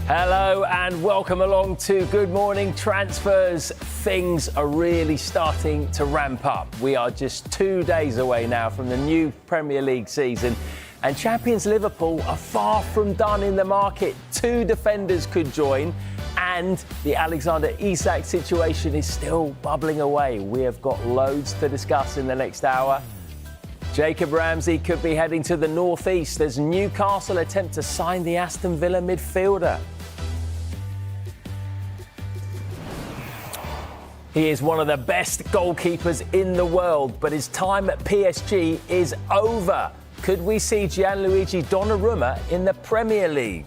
Hello and welcome along to Good Morning Transfers. Things are really starting to ramp up. We are just 2 days away now from the new Premier League season, and champions Liverpool are far from done in the market. 2 defenders could join, and the Alexander Isak situation is still bubbling away. We have got loads to discuss in the next hour. Jacob Ramsey could be heading to the northeast as Newcastle attempt to sign the Aston Villa midfielder. He is one of the best goalkeepers in the world, but his time at PSG is over. Could we see Gianluigi Donnarumma in the Premier League?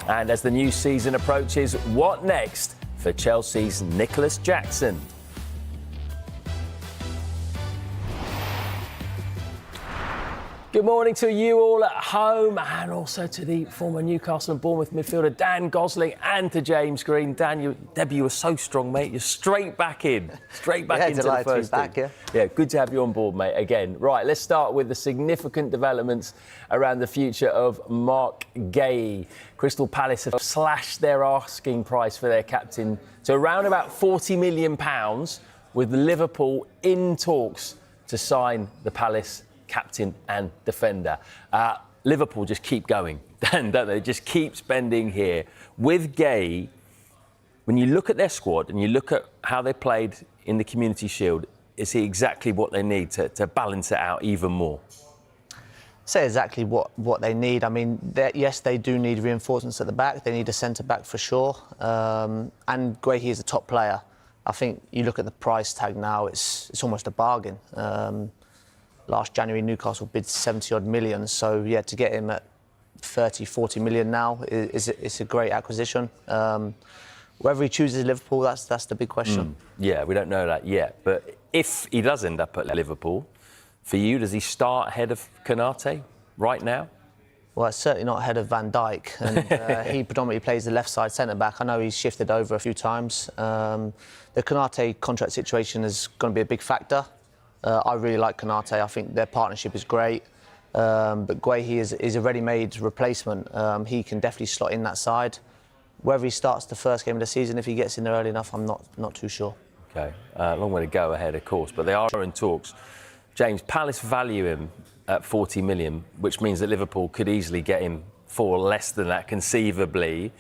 And as the new season approaches, what next for Chelsea's Nicholas Jackson? Good morning to you all at home, and also to the former Newcastle and Bournemouth midfielder Dan Gosling, and to James Green. Dan, your debut was so strong, mate. You're straight back into the first team. Yeah, good to have you on board, mate, again. Right, let's start with the significant developments around the future of Marc Guehi. Crystal Palace have slashed their asking price for their captain to around about £40 million, with Liverpool in talks to sign the Palace captain and defender. Liverpool just keep going, don't they? Just keep spending here. With Guehi, when you look at their squad and you look at how they played in the Community Shield, is he exactly what they need to balance it out even more? Say exactly what they need. I mean, yes, they do need reinforcements at the back. They need a centre-back for sure. And Guehi is a top player. I think you look at the price tag now, it's almost a bargain. Last January, Newcastle bid 70-odd million. So, yeah, to get him at 30, 40 million now is a great acquisition. Whether he chooses Liverpool, that's the big question. Yeah, we don't know that yet. But if he does end up at Liverpool, for you, does he start ahead of Konate right now? Well, it's certainly not ahead of Van Dijk. And he predominantly plays the left side centre-back. I know he's shifted over a few times. The Konate contract situation is going to be a big factor. I really like Konate. I think their partnership is great. But Guehi is a ready-made replacement. He can definitely slot in that side. Whether he starts the first game of the season, if he gets in there early enough, I'm not too sure. OK. Long way to go ahead, of course. But they are in talks. James, Palace value him at 40 million, which means that Liverpool could easily get him for less than that, conceivably.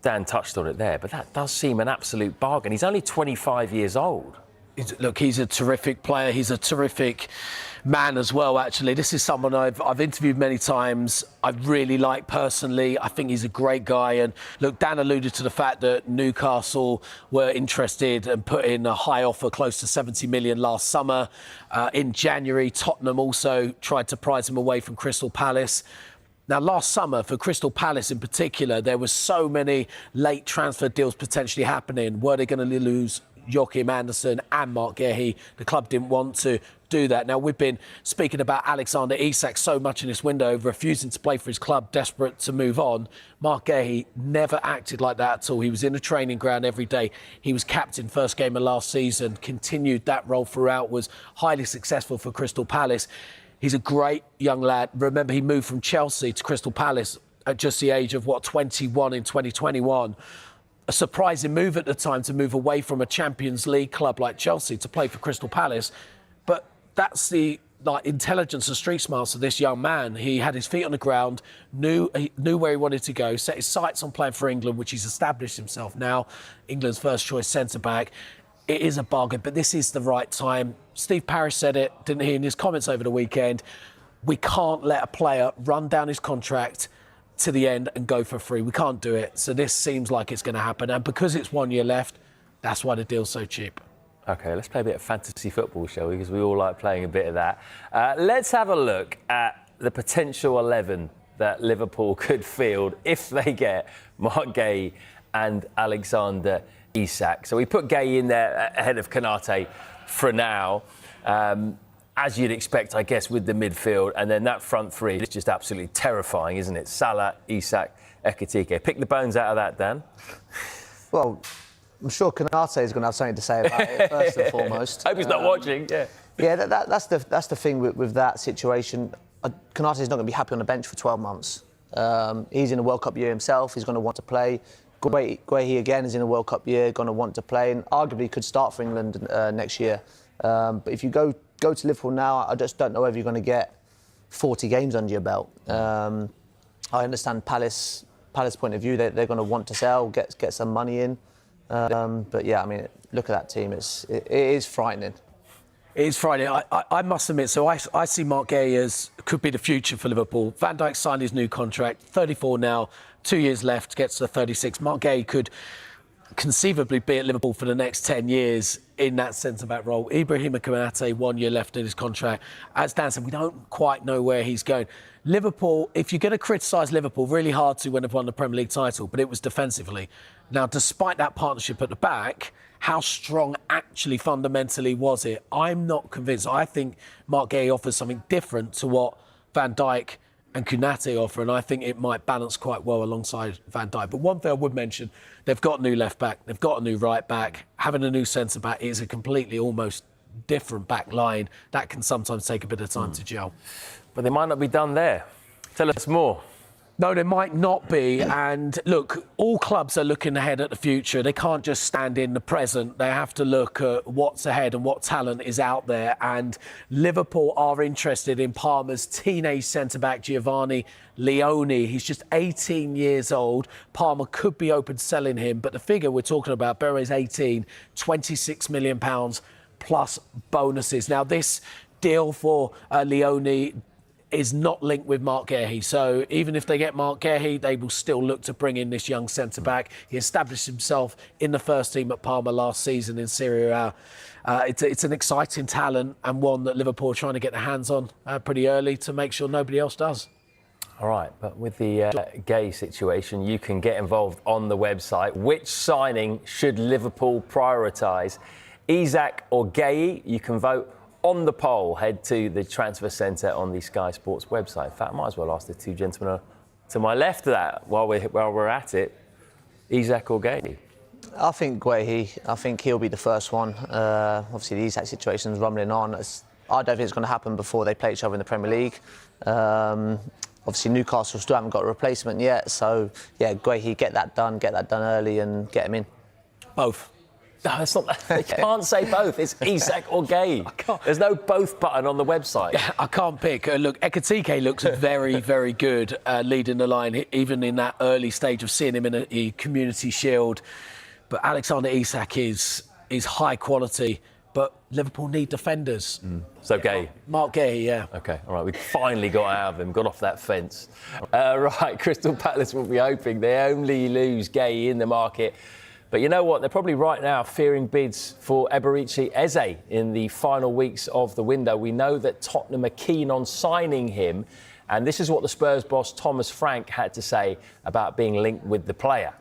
Dan touched on it there, but that does seem an absolute bargain. He's only 25 years old. Look, he's a terrific player. He's a terrific man as well, actually. This is someone I've interviewed many times. I really like personally. I think he's a great guy. And look, Dan alluded to the fact that Newcastle were interested and put in a high offer close to 70 million last summer. In January, Tottenham also tried to prize him away from Crystal Palace. Now, last summer, for Crystal Palace in particular, there were so many late transfer deals potentially happening. Were they going to lose Joachim Andersen and Marc Guehi? The club didn't want to do that. Now, we've been speaking about Alexander Isak so much in this window, refusing to play for his club, desperate to move on. Marc Guehi never acted like that at all. He was in a training ground every day. He was captain first game of last season, continued that role throughout, was highly successful for Crystal Palace. He's a great young lad. Remember, he moved from Chelsea to Crystal Palace at just the age of, 21 in 2021. A surprising move at the time to move away from a Champions League club like Chelsea to play for Crystal Palace. But that's the intelligence and street smarts of this young man. He had his feet on the ground, knew where he wanted to go, set his sights on playing for England, which he's established himself now, England's first choice centre-back. It is a bargain, but this is the right time. Steve Parish said it, didn't he, in his comments over the weekend? We can't let a player run down his contract to the end and go for free. We can't do it. So this seems like it's going to happen. And because it's 1 year left, that's why the deal's so cheap. OK, let's play a bit of fantasy football, shall we? Because we all like playing a bit of that. Let's have a look at the potential 11 that Liverpool could field if they get Marc Guehi and Alexander Isak. So we put Guehi in there ahead of Konate for now. As you'd expect, I guess, with the midfield. And then that front three is just absolutely terrifying, isn't it? Salah, Isak, Ekitike. Pick the bones out of that, Dan. Well, I'm sure Konate is going to have something to say about it, first and foremost. Hope he's not watching, yeah. Yeah, that's the thing with that situation. Konate is not going to be happy on the bench for 12 months. He's in a World Cup year himself. He's going to want to play. Guehi again is in a World Cup year, going to want to play, and arguably could start for England next year. But if you go to Liverpool now, I just don't know whether you're going to get 40 games under your belt. I understand Palace point of view. They're going to want to sell, get some money in. But yeah, I mean, look at that team. It is frightening. It is Friday. I must admit, so I see Marc Guehi as could be the future for Liverpool. Van Dijk signed his new contract, 34 now, 2 years left, gets to 36. Marc Guehi could conceivably be at Liverpool for the next 10 years in that centre-back role. Ibrahima Konate, 1 year left in his contract. As Dan said, we don't quite know where he's going. Liverpool, if you're going to criticise Liverpool, really hard to when they've won the Premier League title, but it was defensively. Now, despite that partnership at the back, how strong actually fundamentally was it? I'm not convinced. I think Marc Guehi offers something different to what Van Dijk and Konate offer, and I think it might balance quite well alongside Van Dijk. But one thing I would mention, they've got a new left back, they've got a new right back. Having a new centre back is a completely almost different back line. That can sometimes take a bit of time to gel. But they might not be done there. Tell us more. No, they might not be. And look, all clubs are looking ahead at the future. They can't just stand in the present. They have to look at what's ahead and what talent is out there. And Liverpool are interested in Parma's teenage centre-back, Giovanni Leone. He's just 18 years old. Parma could be open to selling him. But the figure we're talking about, Berre's 18, £26 million plus bonuses. Now, this deal for Leone is not linked with Marc Guehi. So even if they get Marc Guehi, they will still look to bring in this young centre-back. He established himself in the first team at Parma last season in Serie A. It's an exciting talent and one that Liverpool are trying to get their hands on pretty early to make sure nobody else does. All right, but with the Guehi situation, you can get involved on the website. Which signing should Liverpool prioritise? Isak or Guehi? You can vote on the poll. Head to the transfer centre on the Sky Sports website. In fact, I might as well ask the two gentlemen to my left that while we're at it. Isak or Guehi? I think Guehi. I think he'll be the first one. Obviously, the Isak situation's rumbling on. I don't think it's going to happen before they play each other in the Premier League. Obviously, Newcastle still haven't got a replacement yet. So, yeah, Guehi, get that done early and get him in. Both. No, it's not that. You can't say both. It's Isak or Guehi. There's no both button on the website. I can't pick. Look, Ekitike looks very, very good leading the line, even in that early stage of seeing him in a Community Shield. But Alexander Isak is high quality. But Liverpool need defenders. So Guehi. Marc Guehi, yeah. OK, all right, we finally got out of him, got off that fence. Right, Crystal Palace will be hoping they only lose Guehi in the market. But you know what? They're probably right now fearing bids for Eberechi Eze in the final weeks of the window. We know that Tottenham are keen on signing him. And this is what the Spurs boss Thomas Frank had to say about being linked with the player.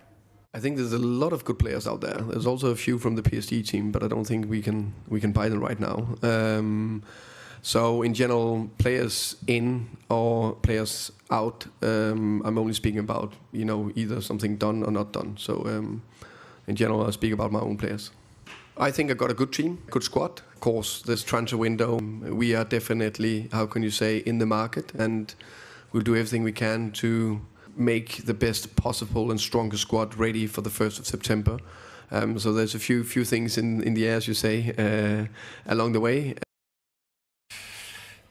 I think there's a lot of good players out there. There's also a few from the PSG team, but I don't think we can buy them right now. So in general, players in or players out, I'm only speaking about, either something done or not done. So in general, I speak about my own players. I think I got a good team, good squad. Of course, this transfer window, we are definitely, in the market, and we'll do everything we can to make the best possible and strongest squad ready for the 1st of September. So there's a few things in the air, as you say, along the way.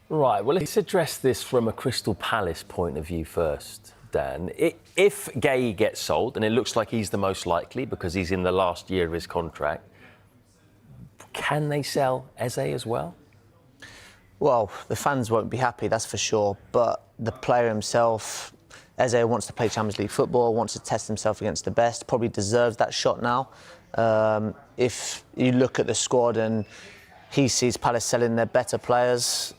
Right, well, let's address this from a Crystal Palace point of view first, Dan. If Guehi gets sold, and it looks like he's the most likely because he's in the last year of his contract, can they sell Eze as well? Well, the fans won't be happy, that's for sure. But the player himself, Eze wants to play Champions League football, wants to test himself against the best, probably deserves that shot now. If you look at the squad and he sees Palace selling their better players,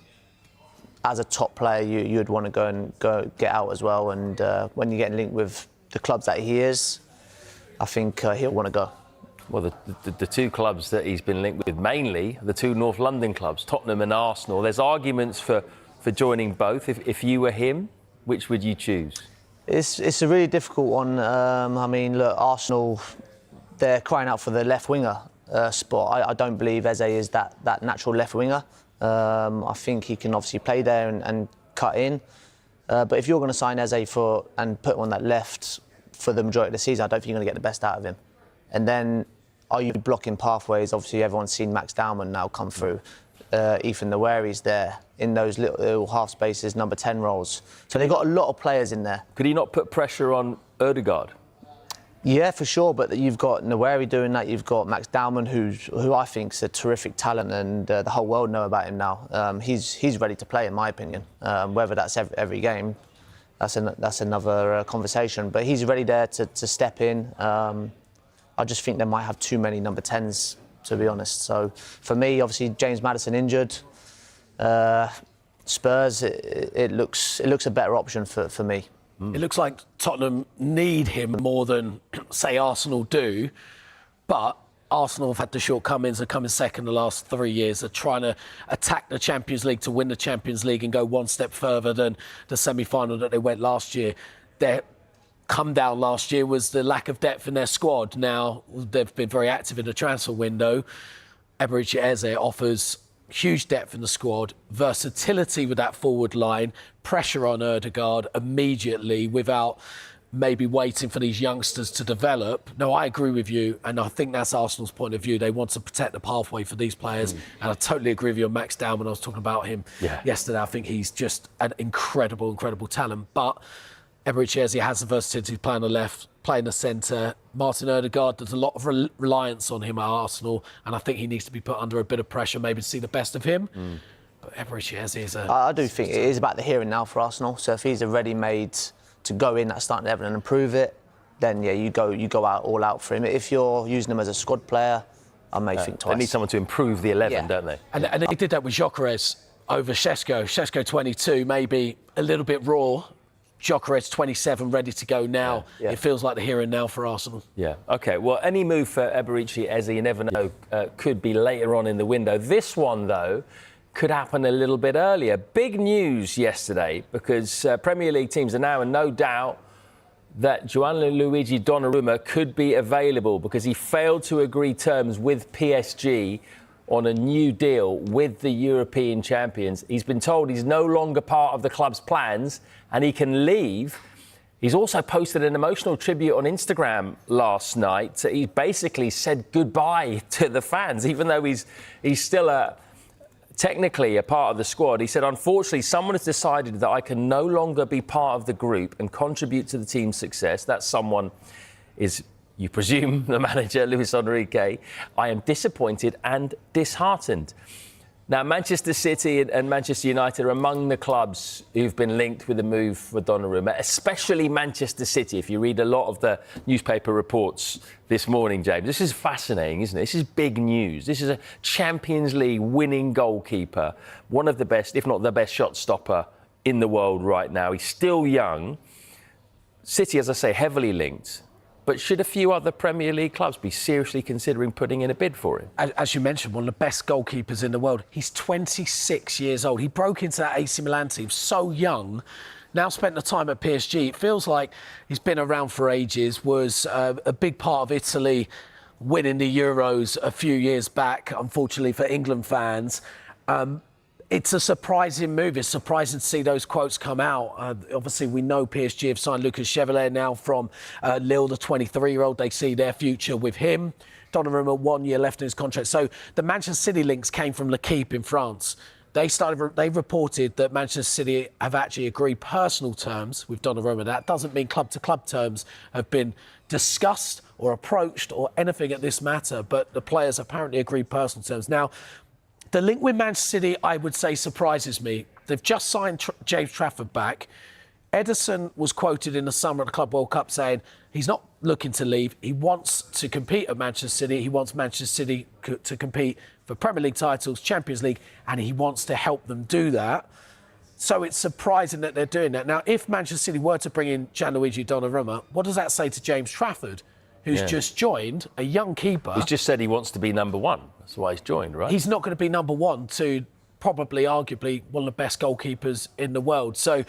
as a top player, you'd want to go get out as well. And when you're getting linked with the clubs that he is, I think he'll want to go. Well, the two clubs that he's been linked with, mainly the two North London clubs, Tottenham and Arsenal. There's arguments for joining both. If you were him, which would you choose? It's a really difficult one. Look, Arsenal, they're crying out for the left winger spot. I don't believe Eze is that natural left winger. I think he can obviously play there and cut in. But if you're going to sign Eze and put him on that left for the majority of the season, I don't think you're going to get the best out of him. And then, are you blocking pathways? Obviously, everyone's seen Max Dowman now come through. Ethan Nwaeri's there in those little half spaces, number 10 roles. So they've got a lot of players in there. Could he not put pressure on Ødegaard? Yeah, for sure. But you've got Nwaeri doing that. You've got Max Dowman, who I think is a terrific talent, and the whole world know about him now. He's ready to play, in my opinion. Whether that's every game, that's another conversation. But he's ready there to step in. I just think they might have too many number 10s, to be honest. So for me, obviously James Maddison injured. Spurs, it looks a better option for me. It looks like Tottenham need him more than, say, Arsenal do. But Arsenal have had the shortcomings of coming second the last 3 years, of trying to attack the Champions League to win the Champions League and go one step further than the semi-final that they went last year. Their come down last year was the lack of depth in their squad. Now, they've been very active in the transfer window. Eberechi Eze offers huge depth in the squad, versatility with that forward line, pressure on Ødegaard immediately without maybe waiting for these youngsters to develop. No, I agree with you, and I think that's Arsenal's point of view. They want to protect the pathway for these players, and I totally agree with you on Max Dowman. I was talking about him yesterday. I think he's just an incredible talent. But Eberechi Eze has the versatility to play on the left, play in the centre. Martin Ødegaard, there's a lot of reliance on him at Arsenal, and I think he needs to be put under a bit of pressure maybe to see the best of him. But Eberechi Eze is I do think it is about the here and now for Arsenal. So if he's a ready-made to go in that starting 11 and improve it, then yeah, you go out all out for him. If you're using him as a squad player, I may think twice. They need someone to improve the 11, don't they? And they did that with Gyökeres over Šeško. Šeško 22, maybe a little bit raw. Gyökeres 27, ready to go now. It feels like the here and now for Arsenal. Yeah, OK. Well, any move for Eberechi Eze, you never know, could be later on in the window. This one, though, could happen a little bit earlier. Big news yesterday, because Premier League teams are now in no doubt that Gianluigi Donnarumma could be available because he failed to agree terms with PSG on a new deal with the European champions. He's been told he's no longer part of the club's plans and he can leave. He's also posted an emotional tribute on Instagram last night. He basically said goodbye to the fans, even though he's still technically a part of the squad. He said, unfortunately, someone has decided that I can no longer be part of the group and contribute to the team's success. That someone is, you presume, the manager, Luis Enrique. I am disappointed and disheartened. Now, Manchester City and Manchester United are among the clubs who've been linked with the move for Donnarumma, especially Manchester City, if you read a lot of the newspaper reports this morning, James. This is fascinating, isn't it? This is big news. This is a Champions League winning goalkeeper, one of the best, if not the best shot stopper in the world right now. He's still young. City, as I say, heavily linked. But should a few other Premier League clubs be seriously considering putting in a bid for him? As you mentioned, one of the best goalkeepers in the world. He's 26 years old. He broke into that AC Milan team so young. Now spent the time at PSG. It feels like he's been around for ages, was a big part of Italy winning the Euros a few years back, unfortunately for England fans. It's a surprising move. It's surprising to see those quotes come out. Obviously, we know PSG have signed Lucas Chevalier now from Lille, the 23-year-old. They see their future with him. Donnarumma, 1 year left in his contract. So the Manchester City links came from L'Équipe in France. They reported that Manchester City have actually agreed personal terms with Donnarumma. That doesn't mean club-to-club terms have been discussed or approached or anything at this matter, but the players apparently agreed personal terms. Now, the link with Manchester City, I would say, surprises me. They've just signed James Trafford back. Ederson was quoted in the summer at the Club World Cup saying he's not looking to leave. He wants to compete at Manchester City. He wants Manchester City to compete for Premier League titles, Champions League, and he wants to help them do that. So it's surprising that they're doing that. Now, if Manchester City were to bring in Gianluigi Donnarumma, what does that say to James Trafford, who's just joined, a young keeper? He's just said he wants to be number one. That's why he's joined, right? He's not going to be number one to probably, arguably, one of the best goalkeepers in the world. So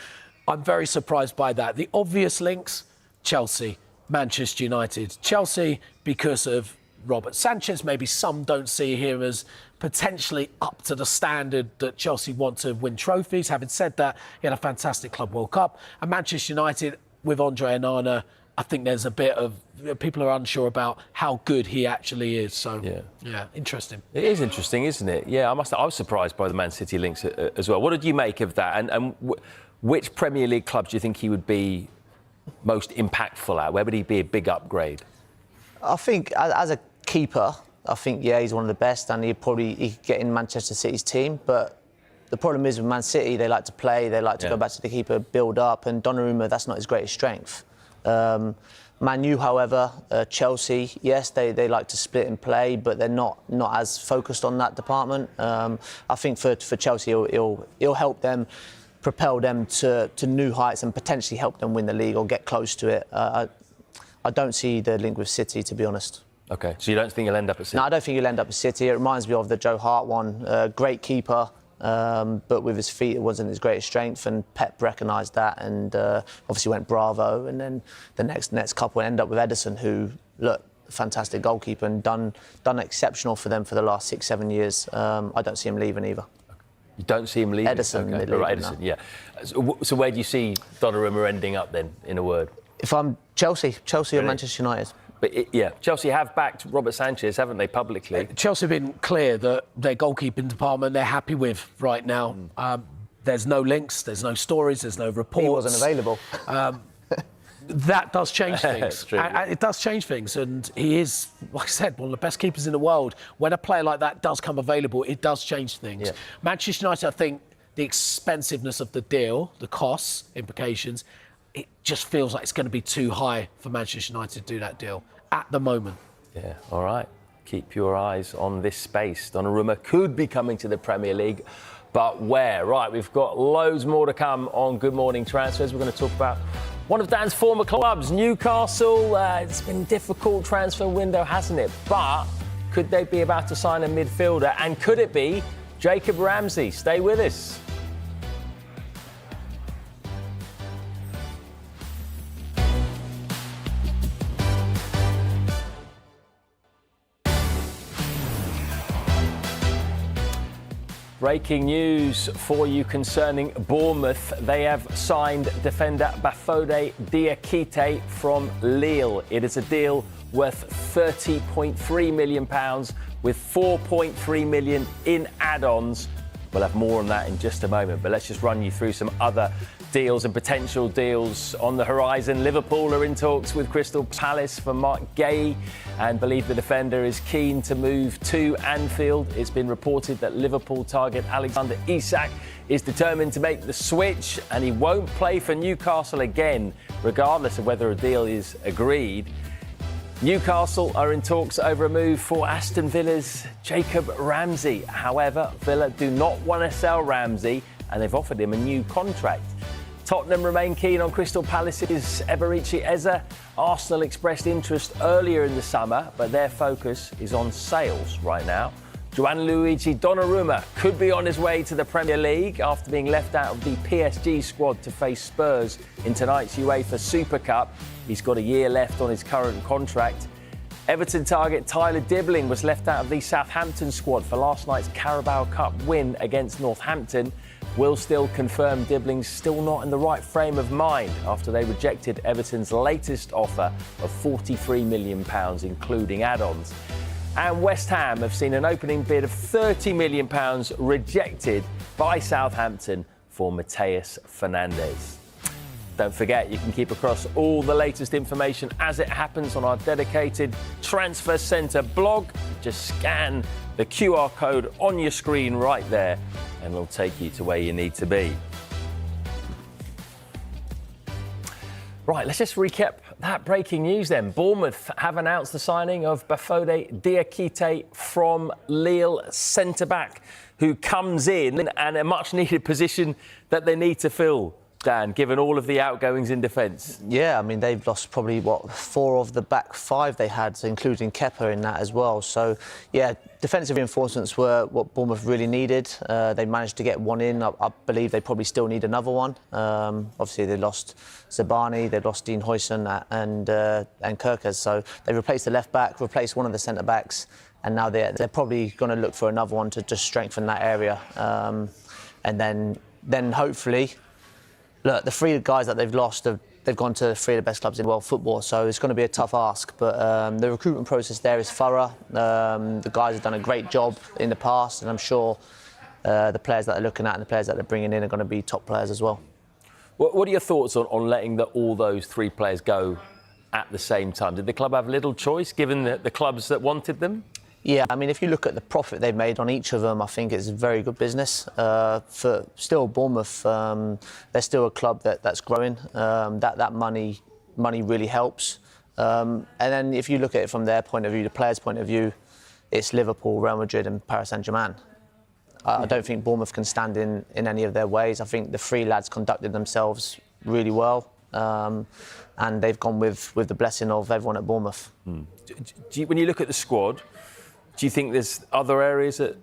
I'm very surprised by that. The obvious links, Chelsea, Manchester United. Chelsea, because of Robert Sanchez. Maybe some don't see him as potentially up to the standard that Chelsea want to win trophies. Having said that, he had a fantastic Club World Cup. And Manchester United, with Andre Onana, I think there's a bit of... People are unsure about how good he actually is. So, yeah, interesting. It is interesting, isn't it? Yeah, I was surprised by the Man City links as well. What did you make of that? And which Premier League clubs do you think he would be most impactful at? Where would he be a big upgrade? I think as a keeper, I think, he's one of the best, and he could get in Manchester City's team. But the problem is with Man City, they like to play, they like to go back to the keeper, build up, and Donnarumma, that's not his greatest strength. Man U, however, Chelsea, yes, they like to split and play, but they're not as focused on that department. I think for Chelsea, he'll help them, propel them to new heights and potentially help them win the league or get close to it. I don't see the link with City, to be honest. OK, so you don't think he'll end up at City? No, I don't think he'll end up at City. It reminds me of the Joe Hart one. Great keeper, but with his feet, it wasn't his greatest strength, and Pep recognised that and obviously went bravo. And then the next couple end up with Ederson, who, look, fantastic goalkeeper and done exceptional for them for the last 6-7 years. I don't see him leaving either. You don't see him leaving? Ederson. Okay. Right, Ederson, yeah. So where do you see Donnarumma ending up then, in a word? If I'm Chelsea Really? or Manchester United. But Chelsea have backed Robert Sanchez, haven't they, publicly? Chelsea have been clear that their goalkeeping department they're happy with right now. There's no links, there's no stories, there's no reports. He wasn't available. That does change things. True, and it does change things. And he is, like I said, one of the best keepers in the world. When a player like that does come available, it does change things. Yeah. Manchester United, I think, the expensiveness of the deal, the costs, implications, it just feels like it's going to be too high for Manchester United to do that deal at the moment. Yeah, all right. Keep your eyes on this space. Donnarumma could be coming to the Premier League, but where? Right, we've got loads more to come on Good Morning Transfers. We're going to talk about one of Dan's former clubs, Newcastle. It's been a difficult transfer window, hasn't it? But could they be about to sign a midfielder? And could it be Jacob Ramsey? Stay with us. Breaking news for you concerning Bournemouth. They have signed defender Bafode Diakite from Lille. It is a deal worth £30.3 million with £4.3 million in add-ons. We'll have more on that in just a moment, but let's just run you through some other deals and potential deals on the horizon. Liverpool are in talks with Crystal Palace for Marc Guehi and believe the defender is keen to move to Anfield. It's been reported that Liverpool target Alexander Isak is determined to make the switch and he won't play for Newcastle again, regardless of whether a deal is agreed. Newcastle are in talks over a move for Aston Villa's Jacob Ramsey. However, Villa do not want to sell Ramsey and they've offered him a new contract. Tottenham remain keen on Crystal Palace's Eberechi Eze. Arsenal expressed interest earlier in the summer, but their focus is on sales right now. Gianluigi Donnarumma could be on his way to the Premier League after being left out of the PSG squad to face Spurs in tonight's UEFA Super Cup. He's got a year left on his current contract. Everton target Tyler Dibling was left out of the Southampton squad for last night's Carabao Cup win against Northampton. Will still confirm Dibling's still not in the right frame of mind after they rejected Everton's latest offer of £43 million, including add-ons. And West Ham have seen an opening bid of £30 million rejected by Southampton for Mateus Fernandes. Don't forget, you can keep across all the latest information as it happens on our dedicated Transfer Centre blog. Just scan the QR code on your screen right there and it'll take you to where you need to be. Right, let's just recap that breaking news then. Bournemouth have announced the signing of Bafode Diakite from Lille, centre-back, who comes in and a much-needed position that they need to fill. Dan, given all of the outgoings in defence? Yeah, I mean, they've lost probably, 4 of the back 5 they had, including Kepa in that as well. So, yeah, defensive reinforcements were what Bournemouth really needed. They managed to get one in. I believe they probably still need another one. Obviously, they lost Zabani, they lost Dean Huijsen and Kirkers. So they replaced the left-back, replaced one of the centre-backs, and now they're probably going to look for another one to just strengthen that area. And then hopefully... Look, the 3 guys that they've lost, they've gone to 3 of the best clubs in world football, so it's going to be a tough ask. But the recruitment process there is thorough. The guys have done a great job in the past, and I'm sure the players that they're looking at and the players that they're bringing in are going to be top players as well. What are your thoughts on letting all those 3 players go at the same time? Did the club have little choice, given the clubs that wanted them? Yeah, I mean, if you look at the profit they've made on each of them, I think it's very good business. For still Bournemouth, they're still a club that's growing. That money really helps. And then if you look at it from their point of view, the players' point of view, it's Liverpool, Real Madrid and Paris Saint-Germain. I don't think Bournemouth can stand in any of their ways. I think the 3 lads conducted themselves really well. And they've gone with the blessing of everyone at Bournemouth. When you look at the squad, do you think there's other areas that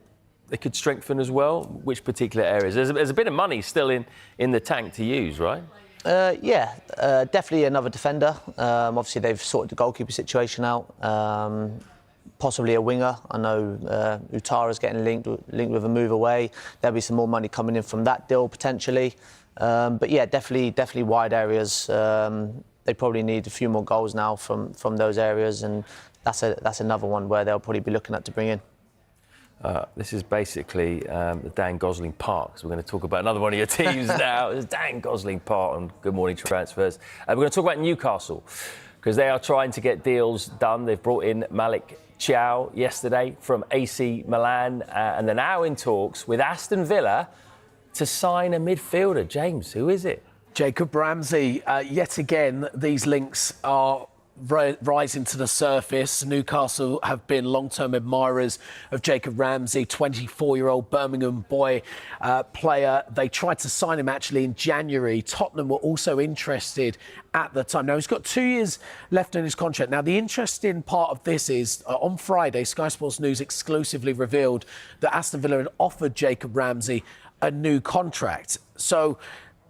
they could strengthen as well? Which particular areas? There's a bit of money still in the tank to use, right? Yeah, definitely another defender. Obviously, they've sorted the goalkeeper situation out. Possibly a winger. I know Utara's getting linked with a move away. There'll be some more money coming in from that deal potentially. But yeah, definitely wide areas. They probably need a few more goals now from those areas, and that's another one where they'll probably be looking at to bring in. This is basically the Dan Gosling Park. So we're going to talk about another one of your teams now. It's Dan Gosling Park on Good Morning Transfers. We're going to talk about Newcastle, because they are trying to get deals done. They've brought in Malik Thiaw yesterday from AC Milan, and they're now in talks with Aston Villa to sign a midfielder. James, who is it? Jacob Ramsey. Yet again, these links are rising to the surface. Newcastle have been long-term admirers of Jacob Ramsey, 24-year-old Birmingham boy player. They tried to sign him actually in January. Tottenham were also interested at the time. Now, he's got 2 years left in his contract. Now, the interesting part of this is on Friday, Sky Sports News exclusively revealed that Aston Villa had offered Jacob Ramsey a new contract. So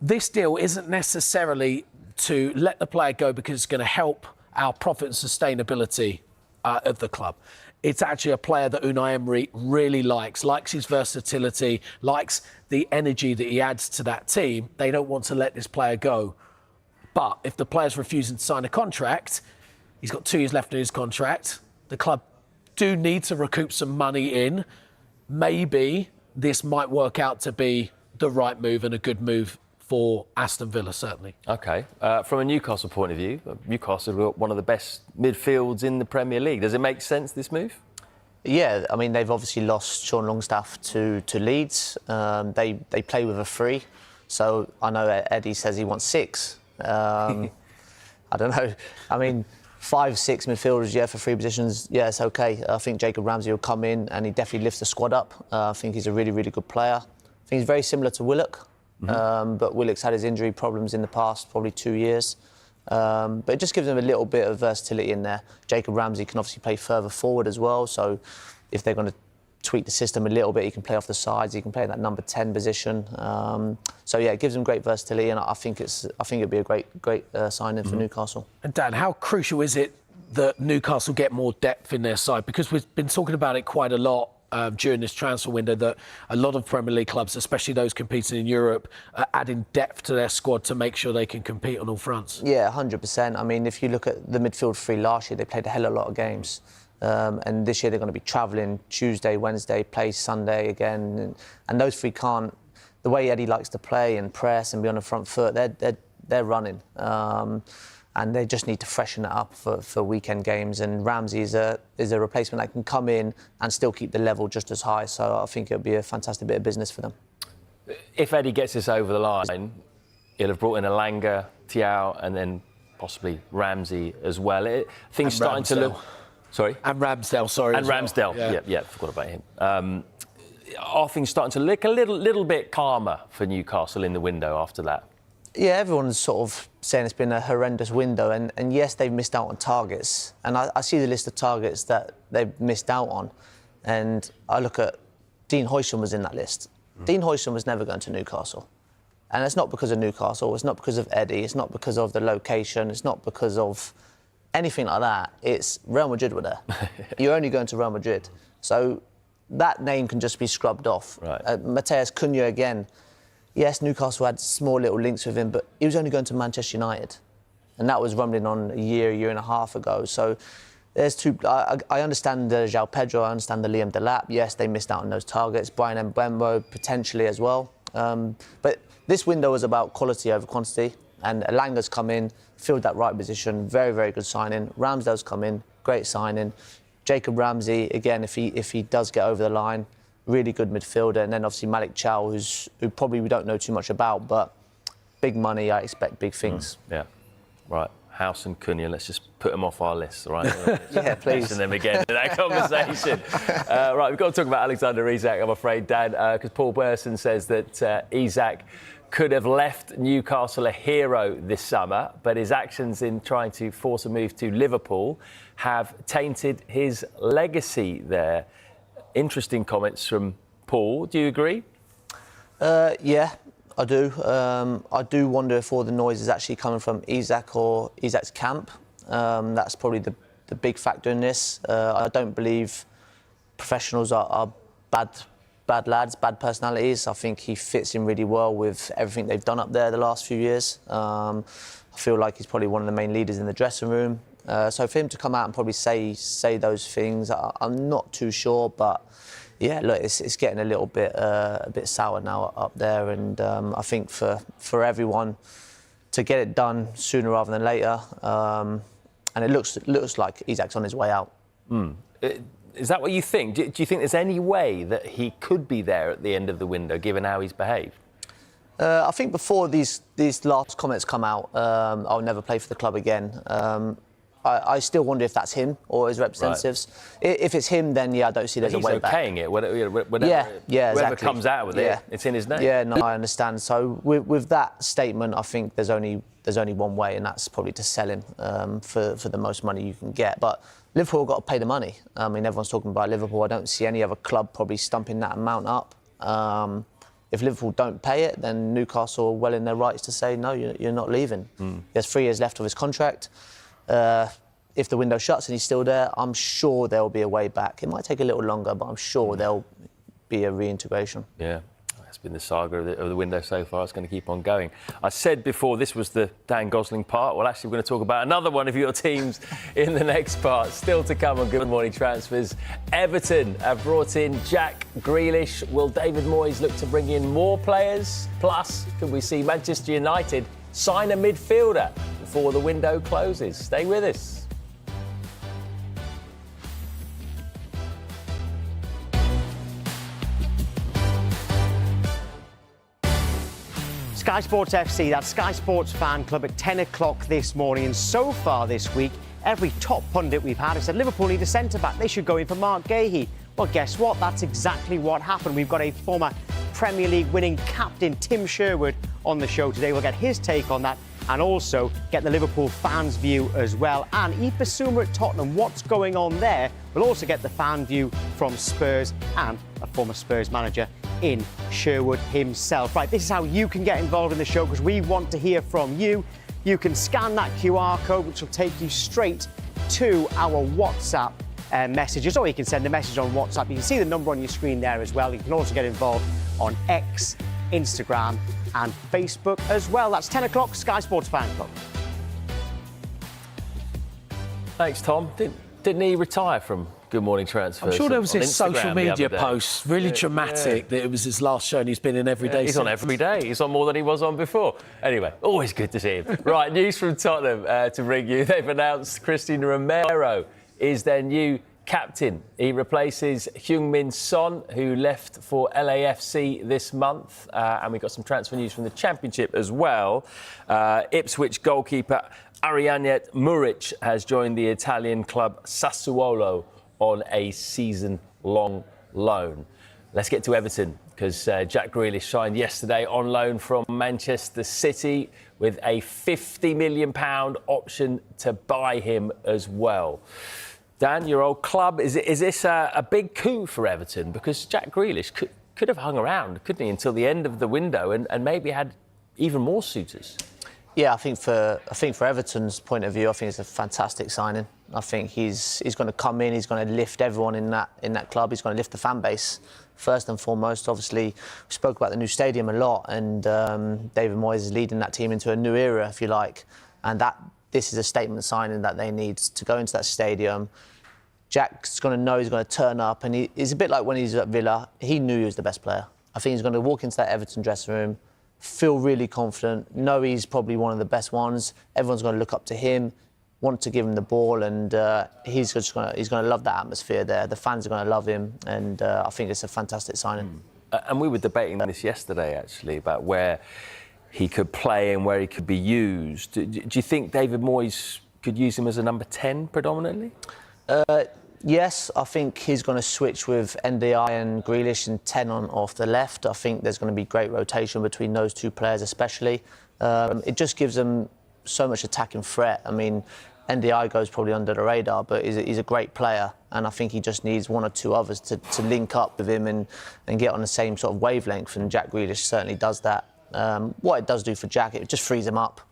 this deal isn't necessarily to let the player go because it's going to help our profit and sustainability of the club. It's actually a player that Unai Emery really likes his versatility, likes the energy that he adds to that team. They don't want to let this player go. But if the player's refusing to sign a contract, he's got 2 years left in his contract. The club do need to recoup some money in. Maybe this might work out to be the right move and a good move for Aston Villa, certainly. OK. From a Newcastle point of view, Newcastle have got one of the best midfields in the Premier League. Does it make sense, this move? Yeah, I mean, they've obviously lost Sean Longstaff to Leeds. They play with a 3. So I know Eddie says he wants 6. I don't know. I mean, 5, 6 midfielders, yeah, for 3 positions, yeah, it's OK. I think Jacob Ramsey will come in and he definitely lifts the squad up. I think he's a really, really good player. I think he's very similar to Willock. But Willock's had his injury problems in the past, probably 2 years. But it just gives him a little bit of versatility in there. Jacob Ramsey can obviously play further forward as well. So if they're going to tweak the system a little bit, he can play off the sides. He can play in that number 10 position. So yeah, it gives him great versatility, and I think it'd be a great signing for Newcastle. And Dan, how crucial is it that Newcastle get more depth in their side? Because we've been talking about it quite a lot during this transfer window, that a lot of Premier League clubs, especially those competing in Europe, are adding depth to their squad to make sure they can compete on all fronts. Yeah, 100%. I mean, if you look at the midfield 3 last year, they played a hell of a lot of games. And this year they're going to be travelling Tuesday, Wednesday, play Sunday again. And those 3 can't... The way Eddie likes to play and press and be on the front foot, they're running. And they just need to freshen it up for weekend games. And Ramsey is a replacement that can come in and still keep the level just as high. So I think it'll be a fantastic bit of business for them. If Eddie gets this over the line, he'll have brought in Elanga, Thiaw, and then possibly Ramsey as well. Things starting to look... Sorry? And Ramsdale, sorry. And Ramsdale, yeah, forgot about him. Are things starting to look a little bit calmer for Newcastle in the window after that? Yeah, everyone's sort of saying it's been a horrendous window, and yes, they've missed out on targets. And I see the list of targets that they've missed out on, and I look at Dean Huijsen was in that list. Dean Huijsen was never going to Newcastle. And it's not because of Newcastle, it's not because of Eddie, it's not because of the location, it's not because of anything like that. It's Real Madrid were there. You're only going to Real Madrid. So that name can just be scrubbed off. Right. Matheus Cunha again. Yes, Newcastle had small little links with him, but he was only going to Manchester United. And that was rumbling on a year and a half ago. So there's two. I understand the João Pedro, I understand the Liam Delap. Yes, they missed out on those targets. Brian Mbeumo potentially as well. But this window was about quality over quantity. And Elanga's come in, filled that right position. Very, very good signing. Ramsdale's come in, great signing. Jacob Ramsey, again, if he does get over the line, really good midfielder. And then obviously Malik Chow, who probably we don't know too much about, but big money, I expect big things. Yeah, right. House and Cunha, let's just put them off our list, all right? Yeah, please. Mention them again in that conversation. Right, we've got to talk about Alexander Isak, I'm afraid, Dan, because Paul Burson says that Isak could have left Newcastle a hero this summer, but his actions in trying to force a move to Liverpool have tainted his legacy there. Interesting comments from Paul. Do you agree? Yeah, I do. I do wonder if all the noise is actually coming from Isak or Isak's camp. That's probably the big factor in this. I don't believe professionals are bad lads, bad personalities. I think he fits in really well with everything they've done up there the last few years. I feel like he's probably one of the main leaders in the dressing room. So for him to come out and probably say those things, I'm not too sure. But yeah, look, it's getting a bit sour now up there, and I think for everyone to get it done sooner rather than later, and it looks like Isak's on his way out. Is that what you think? Do you think there's any way that he could be there at the end of the window, given how he's behaved? I think before these last comments come out, I'll never play for the club again. I still wonder if that's him or his representatives. Right. If it's him, then yeah, I don't see there's a way back. He's okaying it. Whenever whoever exactly. Comes out with it, it's in his name. Yeah, no, I understand. So with that statement, I think there's only one way, and that's probably to sell him for the most money you can get. But Liverpool have got to pay the money. I mean, everyone's talking about Liverpool. I don't see any other club probably stumping that amount up. If Liverpool don't pay it, then Newcastle are well in their rights to say, no, you're not leaving. There's 3 years left of his contract. If the window shuts and he's still there, I'm sure there'll be a way back. It might take a little longer, but I'm sure there'll be a reintegration. Yeah. It's been the saga of the window so far. It's going to keep on going. I said before this was the Dan Gosling part. Well, actually, we're going to talk about another one of your teams in the next part. Still to come on Good Morning Transfers. Everton have brought in Jack Grealish. Will David Moyes look to bring in more players? Plus, could we see Manchester United sign a midfielder before the window closes? Stay with us. Sky Sports FC, that's Sky Sports Fan Club at 10 o'clock this morning. And so far this week, every top pundit we've had has said Liverpool need a centre-back. They should go in for Marc Guehi. Well, guess what? That's exactly what happened. We've got a former Premier League winning captain, Tim Sherwood, on the show today. We'll get his take on that and also get the Liverpool fans' view as well. And Yves Bissouma at Tottenham, what's going on there? We'll also get the fan view from Spurs and a former Spurs manager in Sherwood himself. Right, this is how you can get involved in the show, because we want to hear from you. You can scan that QR code, which will take you straight to our WhatsApp messages, or you can send a message on WhatsApp. You can see the number on your screen there as well. You can also get involved on X, Instagram and Facebook as well. That's 10 o'clock, Sky Sports Fan Club. Thanks, Tom. Didn't he retire from Good Morning Transfers? I'm sure there was his social media the post, really dramatic, that it was his last show and he's been in every day. He's on every day. He's on more than he was on before. Anyway, always good to see him. Right, news from Tottenham to bring you. They've announced Christian Romero is their new captain. He replaces Heung-min Son, who left for LAFC this month. And we've got some transfer news from the Championship as well. Ipswich goalkeeper Arianet Muric has joined the Italian club Sassuolo on a season-long loan. Let's get to Everton, because Jack Grealish signed yesterday on loan from Manchester City with a £50 million option to buy him as well. Dan, your old club, is this a big coup for Everton? Because Jack Grealish could have hung around, couldn't he, until the end of the window and maybe had even more suitors. Yeah, I think for Everton's point of view, I think it's a fantastic signing. I think he's going to come in, he's going to lift everyone in that club, he's going to lift the fan base first and foremost. Obviously, we spoke about the new stadium a lot, and David Moyes is leading that team into a new era, if you like, and this is a statement signing that they need to go into that stadium. Jack's going to know he's going to turn up, and he's a bit like when he's at Villa. He knew he was the best player. I think he's going to walk into that Everton dressing room, feel really confident, know he's probably one of the best ones. Everyone's going to look up to him, want to give him the ball, and he's going to love that atmosphere there. The fans are going to love him, and I think it's a fantastic signing. And we were debating this yesterday, actually, about where he could play and where he could be used. Do you think David Moyes could use him as a number 10 predominantly? Yes, I think he's going to switch with NDI and Grealish and 10 on off the left. I think there's going to be great rotation between those two players especially. It just gives them so much attacking threat. I mean, NDI goes probably under the radar, but he's a great player, and I think he just needs one or two others to link up with him and get on the same sort of wavelength, and Jack Grealish certainly does that. What it does do for Jack, it just frees him up.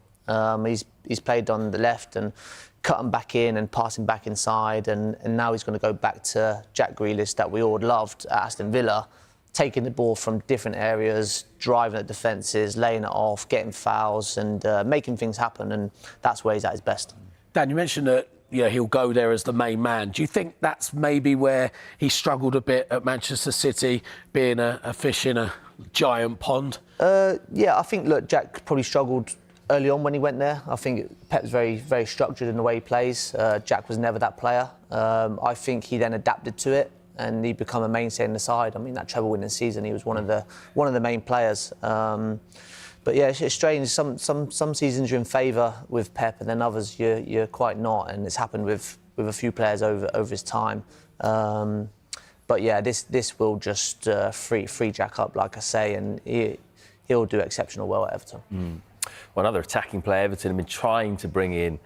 He's played on the left and cut him back in and pass him back inside, and now he's going to go back to Jack Grealish that we all loved at Aston Villa, taking the ball from different areas, driving at defences, laying it off, getting fouls and making things happen, and that's where he's at his best. Dan, you mentioned that he'll go there as the main man. Do you think that's maybe where he struggled a bit at Manchester City, being a fish in a giant pond? Yeah, I think, look, Jack probably struggled early on when he went there. I think Pep's very, very structured in the way he plays. Jack was never that player. I think he then adapted to it and he become a mainstay in the side. I mean, that treble-winning season, he was one of the main players. But yeah, it's strange. Some seasons you're in favour with Pep, and then others you're quite not. And it's happened with a few players over his time. But yeah, this will just free Jack up, like I say, and he'll do exceptional well at Everton. Well, another attacking player Everton have been trying to bring in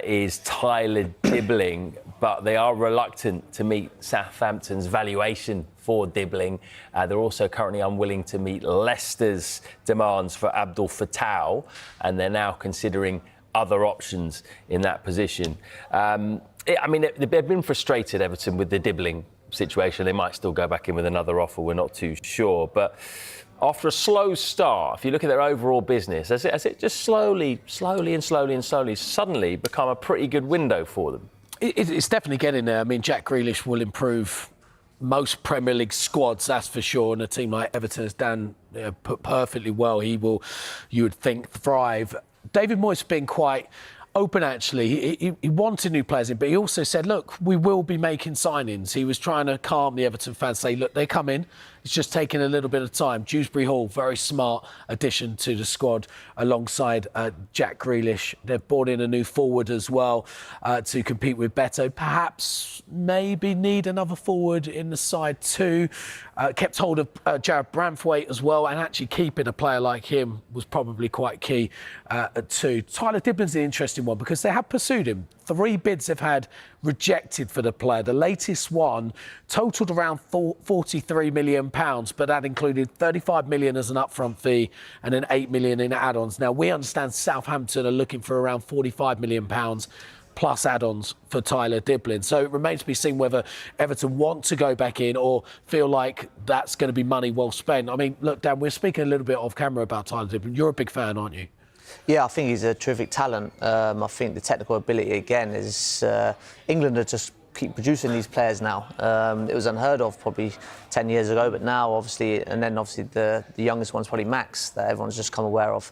is Tyler Dibbling, but they are reluctant to meet Southampton's valuation for Dibbling. They're also currently unwilling to meet Leicester's demands for Abdul Fattah, and they're now considering other options in that position. They've been frustrated, Everton, with the Dibbling situation. They might still go back in with another offer, we're not too sure. But after a slow start, if you look at their overall business, has it just slowly suddenly become a pretty good window for them? It's definitely getting there. I mean, Jack Grealish will improve most Premier League squads, that's for sure. And a team like Everton has done put perfectly well. He will, you would think, thrive. David Moyes has been quite open, actually. He wanted new players in, but he also said, look, we will be making signings. He was trying to calm the Everton fans, say, look, they come in. It's just taking a little bit of time. Dewsbury Hall, very smart addition to the squad alongside Jack Grealish. They've brought in a new forward as well to compete with Beto. Perhaps maybe need another forward in the side too. Kept hold of Jared Branthwaite as well, and actually keeping a player like him was probably quite key too. Tyler Diblin's an interesting one because they have pursued him. 3 bids they've had rejected for the player. The latest one totalled around £43 million, but that included £35 million as an upfront fee and then £8 million in add-ons. Now, we understand Southampton are looking for around £45 million plus add-ons for Tyler Diblin. So it remains to be seen whether Everton want to go back in or feel like that's going to be money well spent. I mean, look, Dan, we're speaking a little bit off camera about Tyler Diblin. You're a big fan, aren't you? Yeah, I think he's a terrific talent. I think the technical ability, again, is... England are just keep producing these players now. It was unheard of probably 10 years ago, but now, obviously, and then obviously the youngest one's probably Max, that everyone's just come aware of.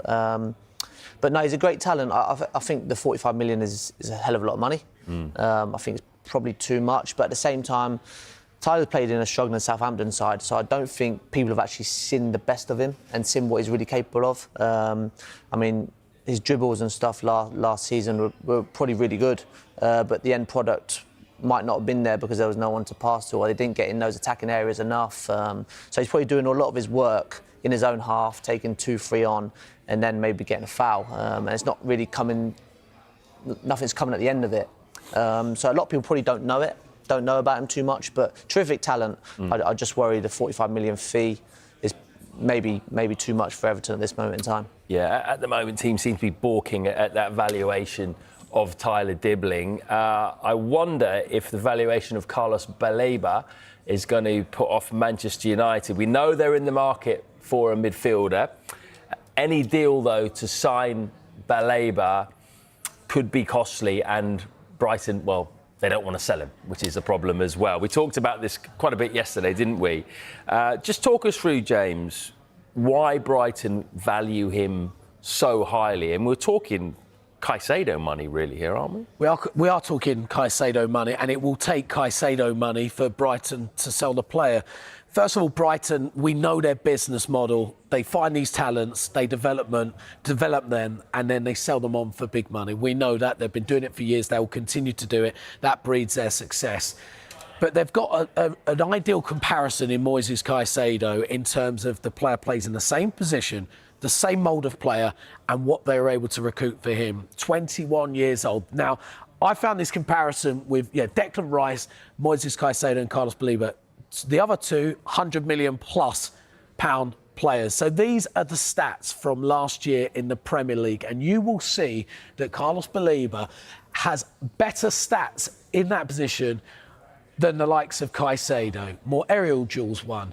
But no, he's a great talent. I think the 45 million is a hell of a lot of money. I think it's probably too much, but at the same time, Tyler's played in a struggling Southampton side, so I don't think people have actually seen the best of him and seen what he's really capable of. I mean, his dribbles and stuff last season were probably really good, but the end product might not have been there because there was no one to pass to, or they didn't get in those attacking areas enough. So he's probably doing a lot of his work in his own half, taking 2-3 on, and then maybe getting a foul. And it's not really nothing's coming at the end of it. So a lot of people probably don't know about him too much, but terrific talent. I just worry the 45 million fee is maybe too much for Everton at this moment in time. Yeah, at the moment, teams seem to be balking at that valuation of Tyler Dibbling. I wonder if the valuation of Carlos Baleba is going to put off Manchester United. We know they're in the market for a midfielder. Any deal, though, to sign Baleba could be costly, and Brighton, well, they don't want to sell him, which is a problem as well. We talked about this quite a bit yesterday, didn't we? Just talk us through, James, why Brighton value him so highly. And we're talking Caicedo money really here, aren't we? We are talking Caicedo money, and it will take Caicedo money for Brighton to sell the player. First of all, Brighton, we know their business model. They find these talents, they develop them, and then they sell them on for big money. We know that. They've been doing it for years. They will continue to do it. That breeds their success. But they've got an ideal comparison in Moises Caicedo in terms of the player plays in the same position, the same mould of player, and what they were able to recruit for him. 21 years old. Now, I found this comparison with Declan Rice, Moises Caicedo and Carlos Baleba. The other two, £100 million plus players. So these are the stats from last year in the Premier League. And you will see that Carlos Baleba has better stats in that position than the likes of Caicedo. More aerial duels won,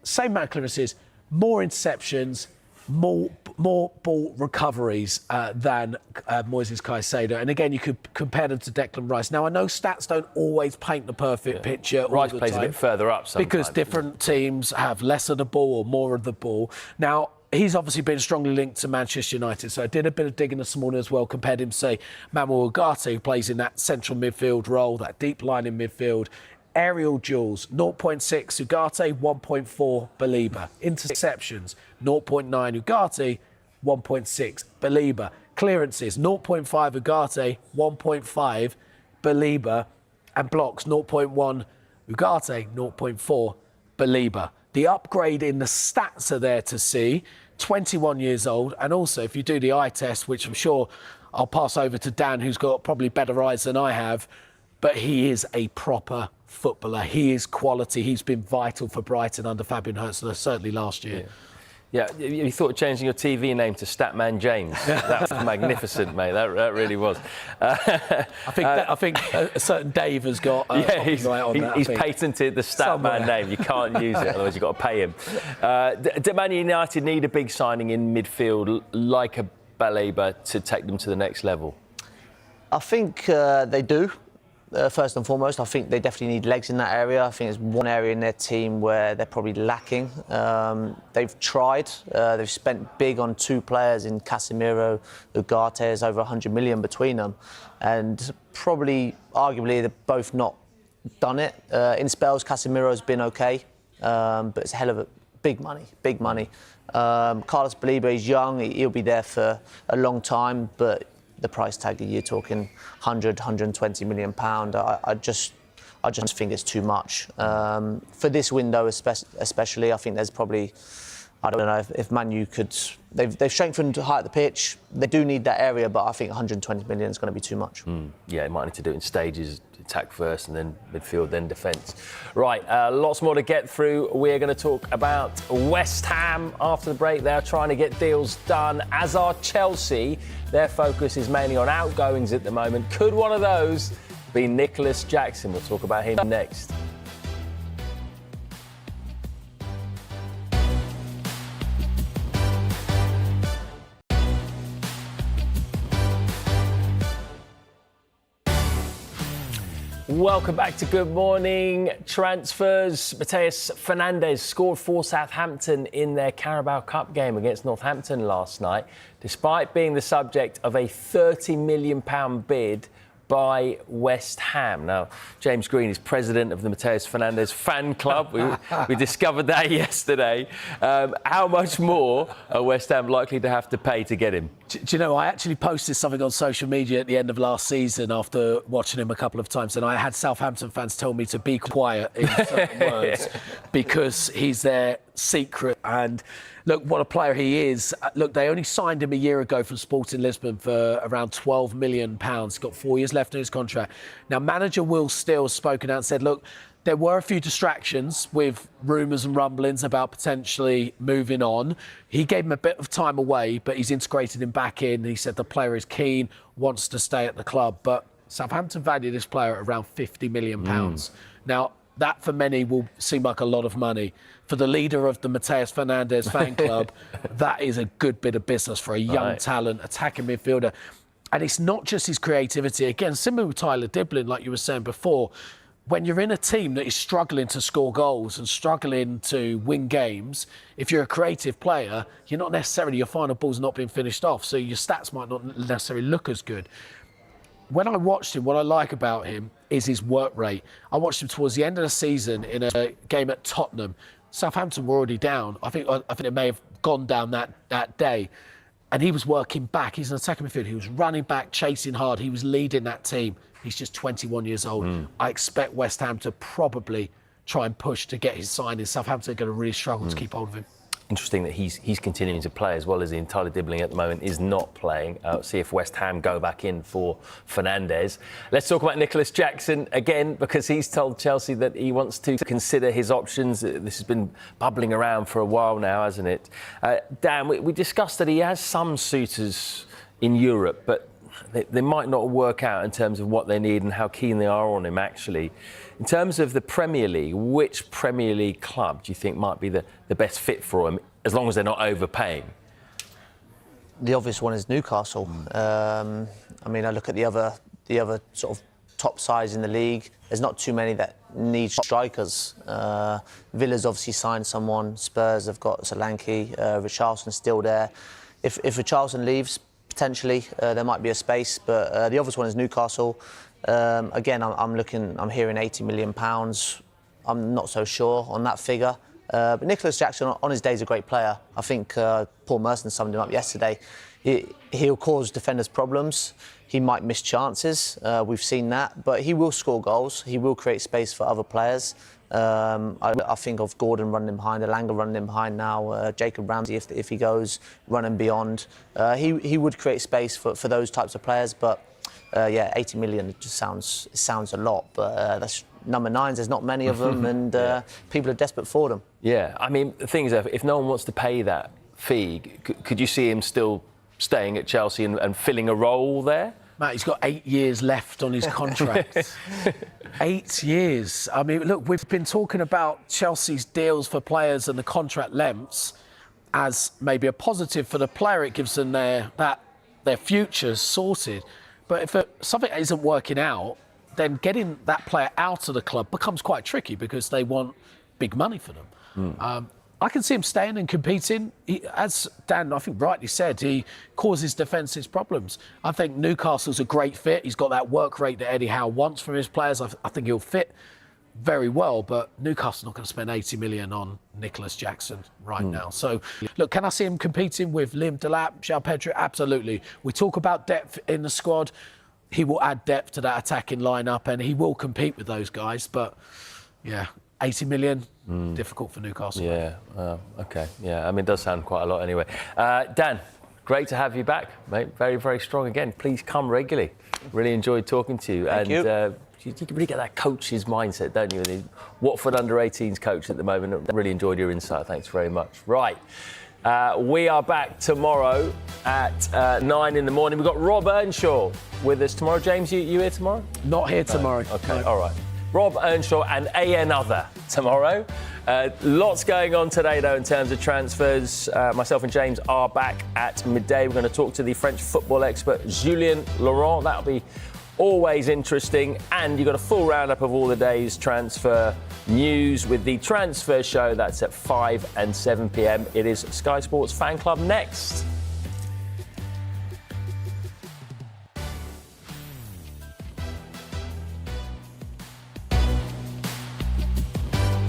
same amount of clearances, more interceptions, more ball recoveries than Moises Caicedo. And again, you could compare them to Declan Rice. Now, I know stats don't always paint the perfect picture. Rice plays a bit further up sometimes, because different teams have less of the ball or more of the ball. Now, he's obviously been strongly linked to Manchester United, so I did a bit of digging this morning as well, compared him to, say, Manuel Ugarte, who plays in that central midfield role, that deep line in midfield. Aerial duels, 0.6 Ugarte, 1.4 Baleba. Interceptions, 0.9 Ugarte, 1.6 Baleba. Clearances, 0.5 Ugarte, 1.5 Baleba. And blocks, 0.1 Ugarte, 0.4 Baleba. The upgrade in the stats are there to see. 21 years old, and also if you do the eye test, which I'm sure I'll pass over to Dan, who's got probably better eyes than I have, but he is a proper footballer. He is quality. He's been vital for Brighton under Fabian Hurstler, certainly last year. Yeah, you thought of changing your TV name to Statman James. That was magnificent, mate. That really was. I think a certain Dave has got he's patented the Statman name. You can't use it, otherwise you've got to pay him. Do Man United need a big signing in midfield like a Baleba to take them to the next level? I think they do. First and foremost, I think they definitely need legs in that area. I think it's one area in their team where they're probably lacking. They've tried. They've spent big on two players in Casemiro, Ugarte. There's over 100 million between them. And probably, arguably, they've both not done it. In spells, Casemiro's been okay, but it's a hell of a big money. Carlos Baleba is young. He'll be there for a long time, but the price tag, you're talking 120 million pound. I just think it's too much for this window, especially. I think there's probably, I don't know if Man U could. They've strengthened high at the pitch. They do need that area, but I think 120 million is going to be too much. Yeah, they might need to do it in stages. Attack first and then midfield, then defence. Right, lots more to get through. We're going to talk about West Ham after the break. They're trying to get deals done, as are Chelsea. Their focus is mainly on outgoings at the moment. Could one of those be Nicholas Jackson? We'll talk about him next. Welcome back to Good Morning Transfers. Mateus Fernandes scored for Southampton in their Carabao Cup game against Northampton last night. Despite being the subject of a £30 million bid, by West Ham. Now, James Green is president of the Mateus Fernandes fan club. We discovered that yesterday. How much more are West Ham likely to have to pay to get him? Do you know, I actually posted something on social media at the end of last season after watching him a couple of times, and I had Southampton fans tell me to be quiet in certain words because he's their secret. And look, what a player he is. Look, they only signed him a year ago from Sporting Lisbon for around £12 million. He's got 4 years left in his contract. Now, manager Will Steele has spoken out and said, look, there were a few distractions with rumours and rumblings about potentially moving on. He gave him a bit of time away, but he's integrated him back in. He said the player is keen, wants to stay at the club. But Southampton value this player at around £50 million. Now, that for many will seem like a lot of money. For the leader of the Mateus Fernandes fan club, that is a good bit of business for a young talent, attacking midfielder. And it's not just his creativity. Again, similar with Tyler Diblin, like you were saying before, when you're in a team that is struggling to score goals and struggling to win games, if you're a creative player, you're not necessarily, your final ball's not being finished off, so your stats might not necessarily look as good. When I watched him, what I like about him is his work rate. I watched him towards the end of the season in a game at Tottenham. Southampton were already down. I think it may have gone down that day. And he was working back. He's an attacking midfielder. He was running back, chasing hard. He was leading that team. He's just 21 years old. I expect West Ham to probably try and push to get his signing. Southampton are going to really struggle to keep hold of him. Interesting that he's continuing to play as well as he. Tyler Dibbling at the moment is not playing. See if West Ham go back in for Fernandes. Let's talk about Nicholas Jackson again, because he's told Chelsea that he wants to consider his options. This has been bubbling around for a while now, hasn't it? Dan, we discussed that he has some suitors in Europe, but they might not work out in terms of what they need and how keen they are on him, actually. In terms of the Premier League, which Premier League club do you think might be the best fit for him, as long as they're not overpaying? The obvious one is Newcastle. I mean, I look at the other sort of top sides in the league. There's not too many that need strikers. Villa's obviously signed someone. Spurs have got Solanke. Richarlison's still there. If Richarlison leaves, potentially there might be a space, but the obvious one is Newcastle. Again, I'm hearing £80 million. I'm not so sure on that figure. But Nicholas Jackson, on his day, is a great player. I think Paul Merson summed him up yesterday. He'll cause defenders problems. He might miss chances. We've seen that. But he will score goals. He will create space for other players. I think of Gordon running behind, Elanga running behind now, Jacob Ramsey if he goes running beyond. He would create space for those types of players. But, 80 million, it just sounds a lot. But that's number 9s, there's not many of them, and people are desperate for them. Yeah, I mean, the thing is, if no one wants to pay that fee, could you see him still staying at Chelsea and filling a role there? Matt, he's got 8 years left on his contract. 8 years. I mean, look, we've been talking about Chelsea's deals for players and the contract lengths as maybe a positive for the player. It gives them their future sorted. But if something isn't working out, then getting that player out of the club becomes quite tricky because they want big money for them. I can see him staying and competing. As Dan, I think, rightly said, he causes defensive problems. I think Newcastle's a great fit. He's got that work rate that Eddie Howe wants from his players. I think he'll fit very well, but Newcastle's not going to spend 80 million on Nicholas Jackson right now. So, look, can I see him competing with Liam Delap, João Pedro? Absolutely. We talk about depth in the squad. He will add depth to that attacking lineup and he will compete with those guys. But, 80 million, difficult for Newcastle. Yeah, OK. Yeah, I mean, it does sound quite a lot anyway. Dan, great to have you back, mate. Very, very strong again. Please come regularly. Really enjoyed talking to you. Thank you. You can really get that coach's mindset, don't you? The Watford under-18s coach at the moment. Really enjoyed your insight. Thanks very much. Right. We are back tomorrow at 9 in the morning. We've got Rob Earnshaw with us tomorrow. James, you here tomorrow? Not here tomorrow. OK, all right. Rob Earnshaw and another tomorrow. Lots going on today, though, in terms of transfers. Myself and James are back at midday. We're going to talk to the French football expert, Julien Laurent. That'll be always interesting. And you've got a full roundup of all the day's transfer news with the Transfer Show. That's at 5 and 7 p.m. It is Sky Sports Fan Club next.